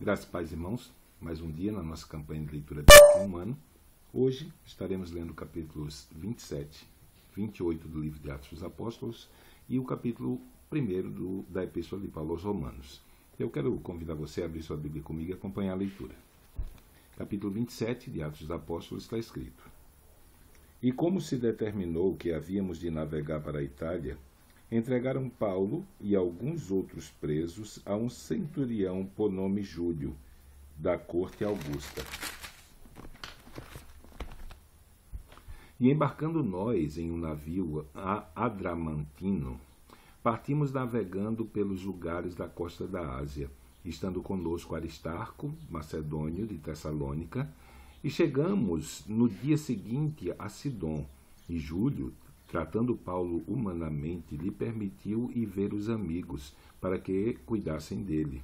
Graças, pais e irmãos, mais um dia na nossa campanha de leitura bíblica humano. Hoje estaremos lendo capítulos 27, 28 do livro de Atos dos Apóstolos e o capítulo 1 da Epístola de Paulo aos Romanos. Eu quero convidar você a abrir sua Bíblia comigo e acompanhar a leitura. Capítulo 27 de Atos dos Apóstolos está escrito: E como se determinou que havíamos de navegar para a Itália, entregaram Paulo e alguns outros presos a um centurião por nome Júlio, da corte Augusta. E embarcando nós em um navio adramantino, partimos navegando pelos lugares da costa da Ásia, estando conosco Aristarco, macedônio de Tessalônica, e chegamos no dia seguinte a Sidom, e Júlio, tratando Paulo humanamente, lhe permitiu ir ver os amigos, para que cuidassem dele.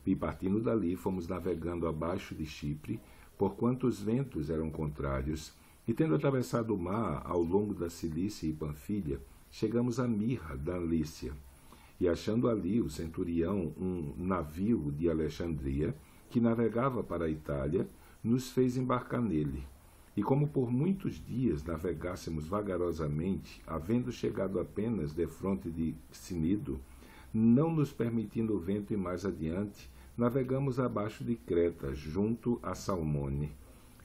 E partindo dali, fomos navegando abaixo de Chipre, porquanto os ventos eram contrários, e tendo atravessado o mar ao longo da Cilícia e Panfilha, chegamos a Mirra, da Lícia. E achando ali o centurião um navio de Alexandria, que navegava para a Itália, nos fez embarcar nele. E como por muitos dias navegássemos vagarosamente, havendo chegado apenas defronte de Cnido, não nos permitindo o vento ir mais adiante, navegamos abaixo de Creta, junto a Salmone,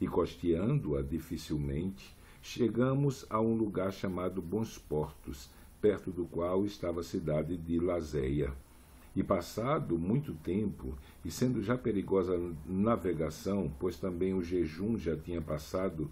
e costeando-a dificilmente, chegamos a um lugar chamado Bons Portos, perto do qual estava a cidade de Lazeia. E passado muito tempo, e sendo já perigosa a navegação, pois também o jejum já tinha passado,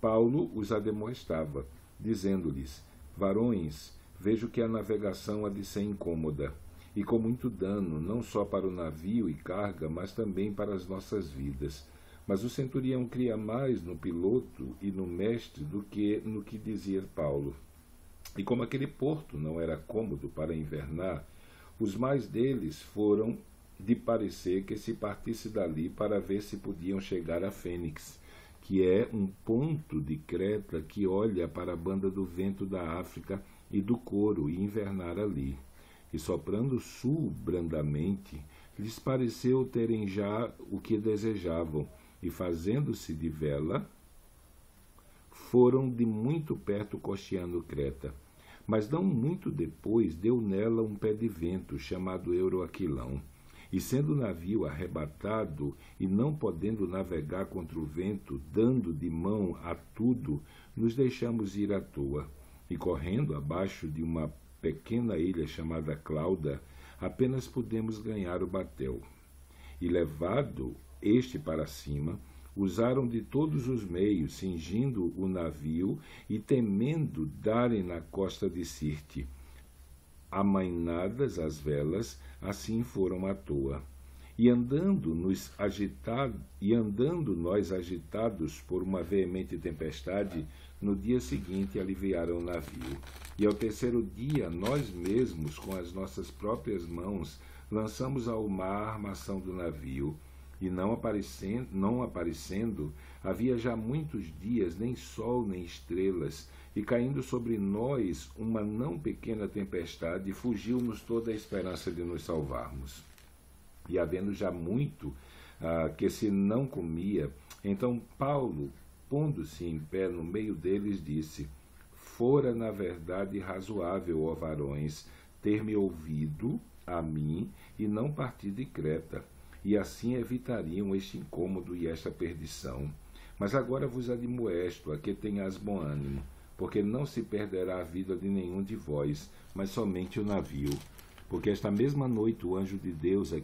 Paulo os ademoestava, dizendo-lhes: Varões, vejo que a navegação há de ser incômoda, e com muito dano, não só para o navio e carga, mas também para as nossas vidas. Mas o centurião cria mais no piloto e no mestre do que no que dizia Paulo. E como aquele porto não era cômodo para invernar, os mais deles foram de parecer que se partisse dali para ver se podiam chegar a Fênix, que é um ponto de Creta que olha para a banda do vento da África e do Coro, e invernar ali. E soprando sul brandamente, lhes pareceu terem já o que desejavam, e fazendo-se de vela, foram de muito perto costeando Creta. Mas não muito depois deu nela um pé de vento, chamado Euroaquilão, e sendo o navio arrebatado e não podendo navegar contra o vento, dando de mão a tudo, nos deixamos ir à toa, e correndo abaixo de uma pequena ilha chamada Clauda, apenas pudemos ganhar o batel. E levado este para cima, usaram de todos os meios, cingindo o navio e temendo darem na costa de Sirte. Amainadas as velas, assim foram à toa. E andando nós agitados por uma veemente tempestade, no dia seguinte aliviaram o navio. E ao terceiro dia, nós mesmos, com as nossas próprias mãos, lançamos ao mar a armação do navio. E não aparecendo, havia já muitos dias nem sol nem estrelas, e caindo sobre nós uma não pequena tempestade, fugiu-nos toda a esperança de nos salvarmos. E havendo já muito que se não comia, então Paulo, pondo-se em pé no meio deles, disse: Fora na verdade razoável, ó varões, ter-me ouvido a mim e não partir de Creta, e assim evitariam este incômodo e esta perdição. Mas agora vos admoesto a que tenhais bom ânimo, porque não se perderá a vida de nenhum de vós, mas somente o navio. Porque esta mesma noite o anjo de Deus,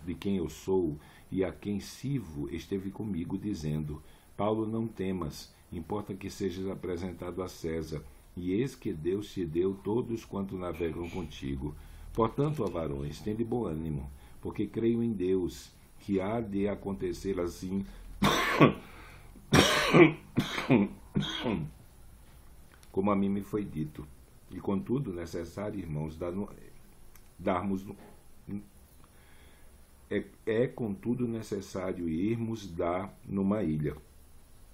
de quem eu sou e a quem sirvo, esteve comigo, dizendo: Paulo, não temas, importa que sejas apresentado a César, e eis que Deus te deu todos quanto navegam contigo. Portanto, ó varões, tende bom ânimo, porque creio em Deus, que há de acontecer assim, como a mim me foi dito. E contudo necessário, irmãos, contudo necessário irmos dar numa ilha.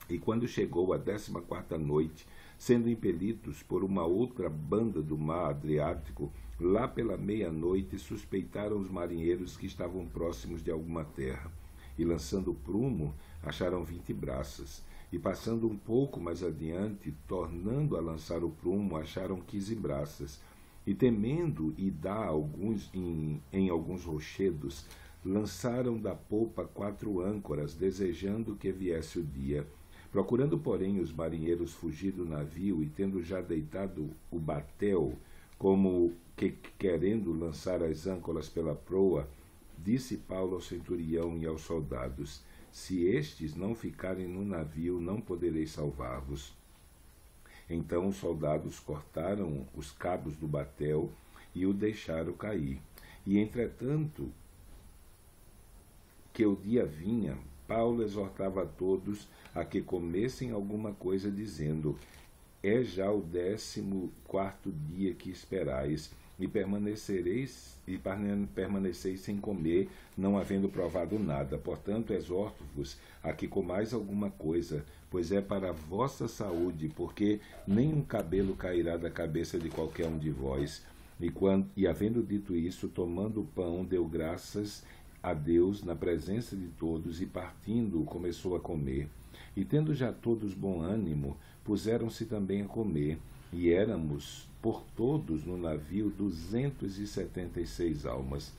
E quando chegou a 14ª noite, sendo impelidos por uma outra banda do mar Adriático, lá pela meia-noite suspeitaram os marinheiros que estavam próximos de alguma terra. e lançando o prumo, acharam 20 braças. E passando um pouco mais adiante, tornando a lançar o prumo, acharam 15 braças. E temendo e dar em alguns rochedos, lançaram da popa 4 âncoras, desejando que viesse o dia. Procurando, porém, os marinheiros fugir do navio, e tendo já deitado o batel, como que querendo lançar as âncoras pela proa, disse Paulo ao centurião e aos soldados: se estes não ficarem no navio, não poderei salvar-vos. Então os soldados cortaram os cabos do batel e o deixaram cair. E entretanto que o dia vinha, Paulo exortava a todos a que comessem alguma coisa, dizendo: é já o 14º dia que esperais, e permaneceis sem comer, não havendo provado nada. Portanto, exorto-vos a que comais alguma coisa, pois é para a vossa saúde, porque nenhum cabelo cairá da cabeça de qualquer um de vós. E havendo dito isso, tomando o pão, deu graças a Deus na presença de todos, e partindo, começou a comer. E tendo já todos bom ânimo, puseram-se também a comer, e éramos por todos no navio 276 almas.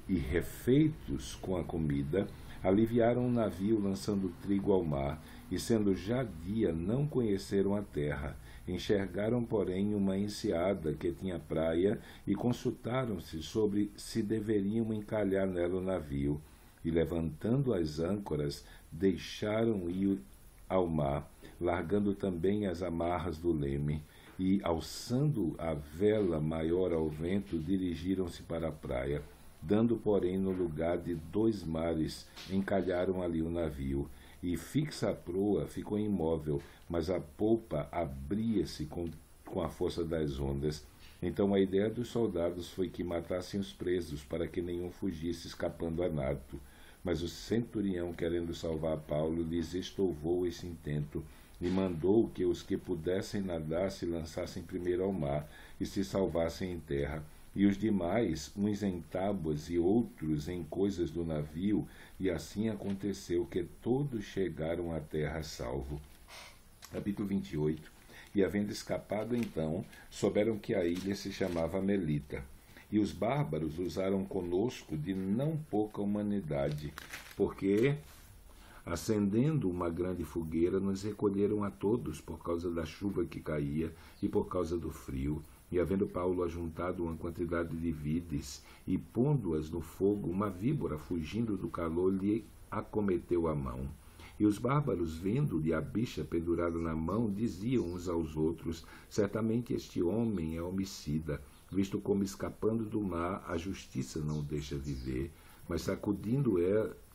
E refeitos com a comida, aliviaram o navio, lançando trigo ao mar, e sendo já dia, não conheceram a terra. Enxergaram, porém, uma enseada que tinha praia, e consultaram-se sobre se deveriam encalhar nela o navio. E levantando as âncoras, deixaram ir ao mar, largando também as amarras do leme, e, alçando a vela maior ao vento, dirigiram-se para a praia. Dando, porém, no lugar de 2 mares, encalharam ali o navio, e fixa a proa ficou imóvel, mas a polpa abria-se com a força das ondas. Então a ideia dos soldados foi que matassem os presos, para que nenhum fugisse escapando a nado. Mas o centurião, querendo salvar Paulo, lhes estouvou esse intento, e mandou que os que pudessem nadar se lançassem primeiro ao mar, e se salvassem em terra. E os demais, uns em tábuas e outros em coisas do navio, e assim aconteceu que todos chegaram à terra salvo. Capítulo 28. E havendo escapado então, souberam que a ilha se chamava Melita. E os bárbaros usaram conosco de não pouca humanidade, porque, acendendo uma grande fogueira, nos recolheram a todos por causa da chuva que caía e por causa do frio. E havendo Paulo ajuntado uma quantidade de vides, e pondo-as no fogo, uma víbora, fugindo do calor, lhe acometeu a mão. E os bárbaros, vendo-lhe a bicha pendurada na mão, diziam uns aos outros: certamente este homem é homicida, visto como, escapando do mar, a justiça não o deixa viver. Mas sacudindo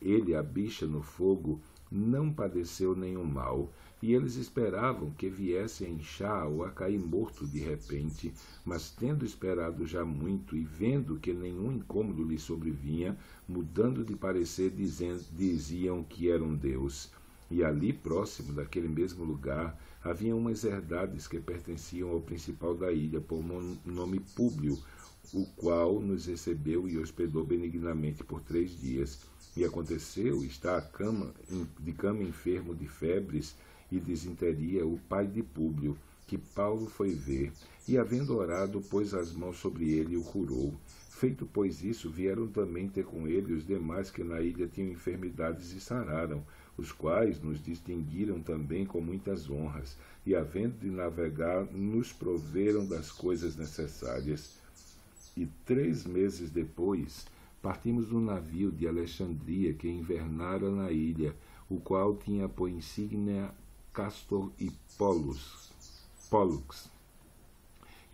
ele a bicha no fogo, não padeceu nenhum mal. E eles esperavam que viesse a inchar ou a cair morto de repente, mas tendo esperado já muito, e vendo que nenhum incômodo lhe sobrevinha, mudando de parecer, diziam que era um deus. E ali, próximo daquele mesmo lugar, havia umas herdades que pertenciam ao principal da ilha, por nome Públio, o qual nos recebeu e hospedou benignamente por 3 dias. E aconteceu, está de cama enfermo de febres e disenteria, o pai de Públio, que Paulo foi ver, e havendo orado, pôs as mãos sobre ele e o curou. Feito, pois, isso, vieram também ter com ele os demais que na ilha tinham enfermidades e sararam, os quais nos distinguiram também com muitas honras, e havendo de navegar, nos proveram das coisas necessárias. E 3 meses depois, partimos do navio de Alexandria, que invernara na ilha, o qual tinha por insígnia Castor e Pólux.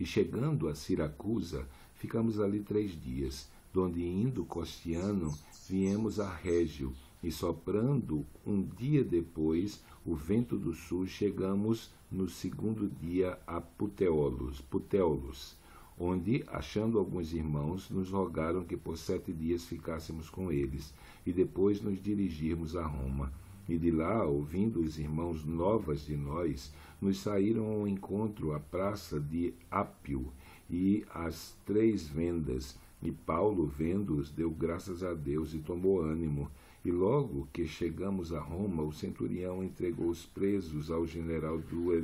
E chegando a Siracusa, ficamos ali 3 dias, donde indo costeando, viemos a Régio, e soprando um dia depois o vento do sul, chegamos no 2º dia a Puteolus, onde, achando alguns irmãos, nos rogaram que por 7 dias ficássemos com eles, e depois nos dirigirmos a Roma. E de lá, ouvindo os irmãos novas de nós, nos saíram ao encontro à praça de Ápio e às 3 vendas, E Paulo, vendo-os, deu graças a Deus e tomou ânimo. E logo que chegamos a Roma, o centurião entregou os presos ao general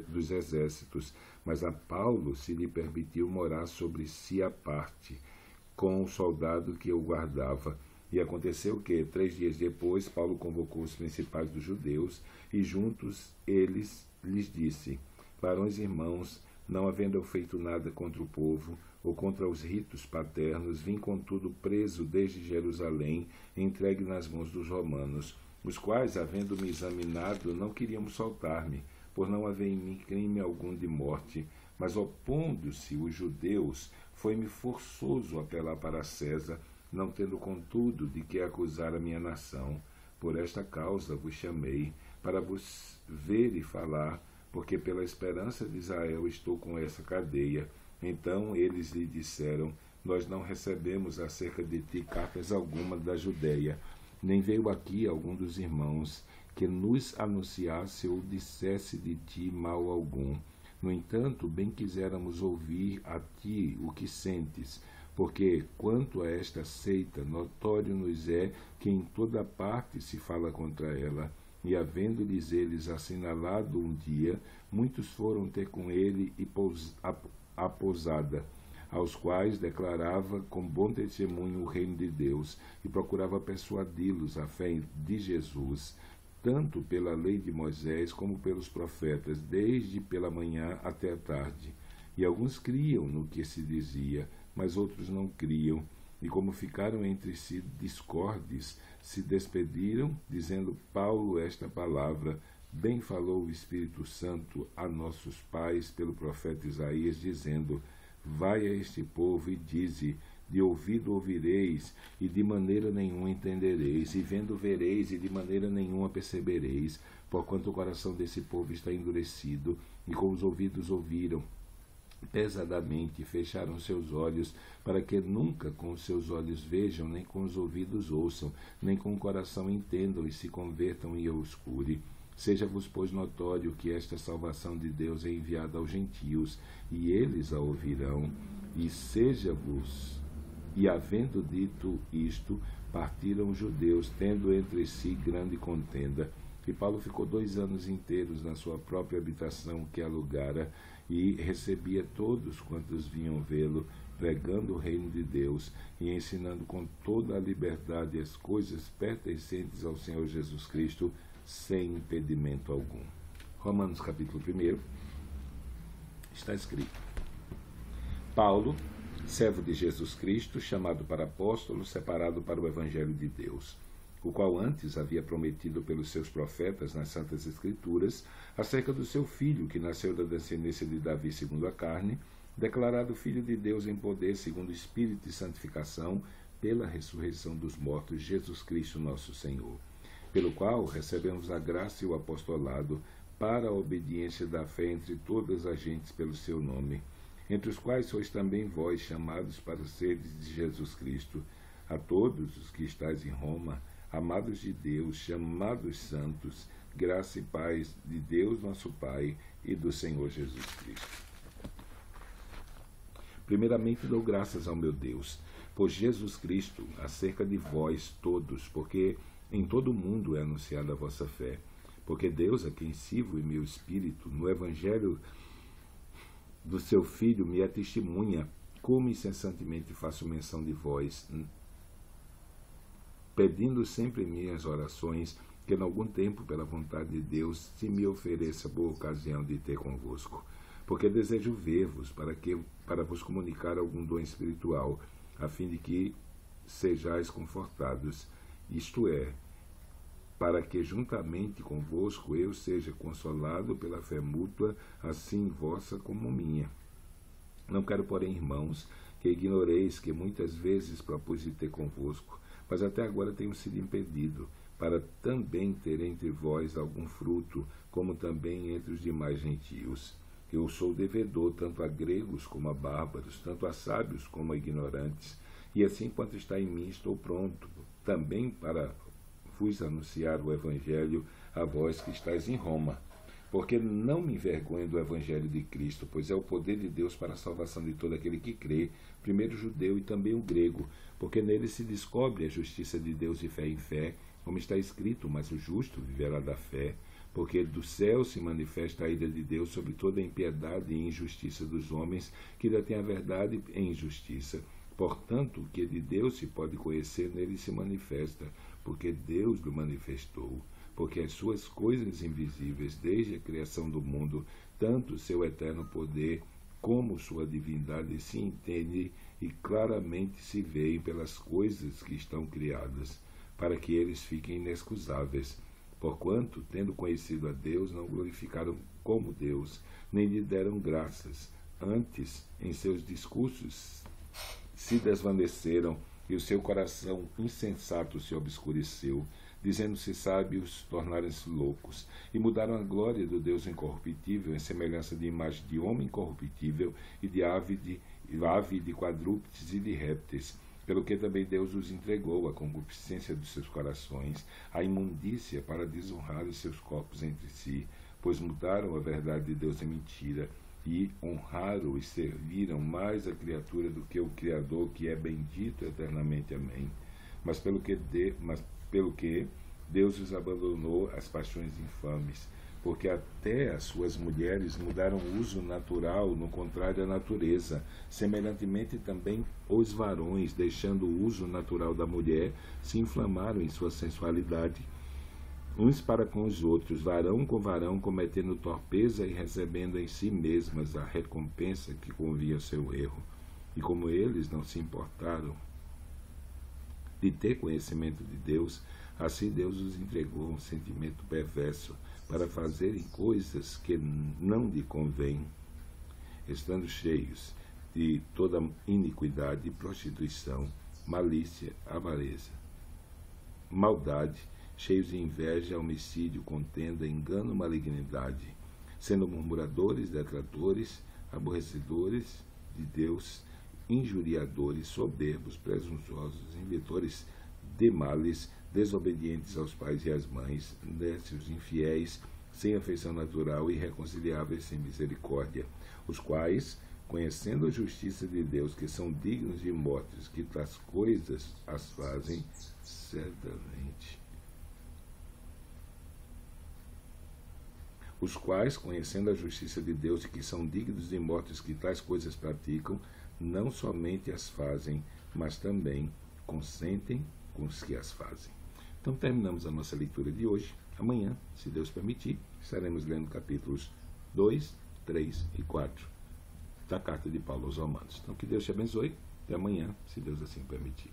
dos exércitos, mas a Paulo se lhe permitiu morar sobre si à parte, com o soldado que o guardava. E aconteceu que, 3 dias depois, Paulo convocou os principais dos judeus, e juntos eles lhes disse: varões e irmãos, não havendo eu feito nada contra o povo, ou contra os ritos paternos, vim contudo preso desde Jerusalém, entregue nas mãos dos romanos, os quais, havendo-me examinado, não queriam soltar-me, por não haver em mim crime algum de morte, mas opondo-se os judeus, foi-me forçoso apelar para César, não tendo contudo de que acusar a minha nação. Por esta causa vos chamei, para vos ver e falar, porque pela esperança de Israel estou com essa cadeia. Então eles lhe disseram: nós não recebemos acerca de ti cartas alguma da Judéia, nem veio aqui algum dos irmãos que nos anunciasse ou dissesse de ti mal algum. No entanto, bem quiséramos ouvir a ti o que sentes, porque, quanto a esta seita, notório nos é que em toda parte se fala contra ela. E havendo-lhes eles assinalado um dia, muitos foram ter com ele a pousada, aos quais declarava com bom testemunho o reino de Deus, e procurava persuadi-los à fé de Jesus, tanto pela lei de Moisés como pelos profetas, desde pela manhã até a tarde. E alguns criam no que se dizia, mas outros não criam. E como ficaram entre si discordes, se despediram, dizendo Paulo esta palavra: bem falou o Espírito Santo a nossos pais pelo profeta Isaías, dizendo: vai a este povo e dize: de ouvido ouvireis, e de maneira nenhuma entendereis, e vendo vereis, e de maneira nenhuma percebereis, porquanto o coração desse povo está endurecido, e com os ouvidos ouviram pesadamente, fecharam seus olhos, para que nunca com os seus olhos vejam, nem com os ouvidos ouçam, nem com o coração entendam, e se convertam e eu os cure. Seja-vos, pois, notório que esta salvação de Deus é enviada aos gentios, e eles a ouvirão, e havendo dito isto, partiram os judeus, tendo entre si grande contenda. E Paulo ficou 2 anos inteiros na sua própria habitação que alugara, e recebia todos quantos vinham vê-lo, pregando o reino de Deus e ensinando com toda a liberdade as coisas pertencentes ao Senhor Jesus Cristo, sem impedimento algum. Romanos capítulo 1, está escrito: Paulo, servo de Jesus Cristo, chamado para apóstolo, separado para o Evangelho de Deus, o qual antes havia prometido pelos seus profetas nas Santas Escrituras, acerca do seu filho, que nasceu da descendência de Davi segundo a carne, declarado Filho de Deus em poder segundo o Espírito de santificação, pela ressurreição dos mortos, Jesus Cristo nosso Senhor, pelo qual recebemos a graça e o apostolado para a obediência da fé entre todas as gentes pelo seu nome, entre os quais sois também vós chamados para seres de Jesus Cristo. A todos os que estáis em Roma, amados de Deus, chamados santos, graça e paz de Deus nosso Pai e do Senhor Jesus Cristo. Primeiramente dou graças ao meu Deus, por Jesus Cristo, acerca de vós todos, porque em todo o mundo é anunciada a vossa fé. Porque Deus, a quem sirvo em meu espírito, no Evangelho do seu Filho, me é testemunha, como incessantemente faço menção de vós, pedindo sempre em minhas orações que, em algum tempo, pela vontade de Deus, se me ofereça boa ocasião de ter convosco. Porque desejo ver-vos, para vos comunicar algum dom espiritual, a fim de que sejais confortados, isto é, para que juntamente convosco eu seja consolado pela fé mútua, assim vossa como minha. Não quero, porém, irmãos, que ignoreis que muitas vezes propus de ter convosco, mas até agora tenho sido impedido, para também ter entre vós algum fruto, como também entre os demais gentios. Eu sou devedor tanto a gregos como a bárbaros, tanto a sábios como a ignorantes, e assim quanto está em mim estou pronto, também para vos anunciar o Evangelho a vós que estáis em Roma, Porque não me envergonho do Evangelho de Cristo, pois é o poder de Deus para a salvação de todo aquele que crê, primeiro o judeu e também o grego, porque nele se descobre a justiça de Deus de fé em fé, como está escrito, mas o justo viverá da fé, porque do céu se manifesta a ira de Deus sobre toda a impiedade e injustiça dos homens, que detêm a verdade em injustiça. Portanto, o que de Deus se pode conhecer, nele se manifesta, porque Deus lhe manifestou. Porque as suas coisas invisíveis, desde a criação do mundo, tanto o seu eterno poder como sua divindade se entende e claramente se veem pelas coisas que estão criadas, para que eles fiquem inexcusáveis. Porquanto, tendo conhecido a Deus, não glorificaram como Deus, nem lhe deram graças. Antes, em seus discursos, se desvaneceram e o seu coração insensato se obscureceu, dizendo-se sábios, tornaram-se loucos, e mudaram a glória do Deus incorruptível em semelhança de imagem de homem incorruptível e de ave, de quadrúpedes e de répteis, pelo que também Deus os entregou à concupiscência dos seus corações, à imundícia para desonrar os seus corpos entre si, pois mudaram a verdade de Deus em mentira, e honraram e serviram mais a criatura do que o Criador, que é bendito eternamente. Amém. Mas pelo que Deus os abandonou às paixões infames, porque até as suas mulheres mudaram o uso natural no contrário à natureza. Semelhantemente também os varões, deixando o uso natural da mulher, se inflamaram em sua sensualidade, uns para com os outros, varão com varão, cometendo torpeza e recebendo em si mesmas a recompensa que convinha ao seu erro. E como eles não se importaram de ter conhecimento de Deus, assim Deus os entregou a um sentimento perverso para fazerem coisas que não lhe convêm, estando cheios de toda iniquidade, prostituição, malícia, avareza, maldade, cheios de inveja, homicídio, contenda, engano, malignidade, sendo murmuradores, detratores, aborrecedores de Deus, injuriadores, soberbos, presunçosos, inventores de males, desobedientes aos pais e às mães, nécios, infiéis, sem afeição natural, irreconciliáveis, sem misericórdia, os quais, conhecendo a justiça de Deus, que são dignos de mortes, que tais coisas as fazem certamente. Os quais, conhecendo a justiça de Deus e que são dignos de mortes que tais coisas praticam, não somente as fazem, mas também consentem com os que as fazem. Então terminamos a nossa leitura de hoje. Amanhã, se Deus permitir, estaremos lendo capítulos 2, 3 e 4 da carta de Paulo aos Romanos. Então que Deus te abençoe. Até amanhã, se Deus assim permitir.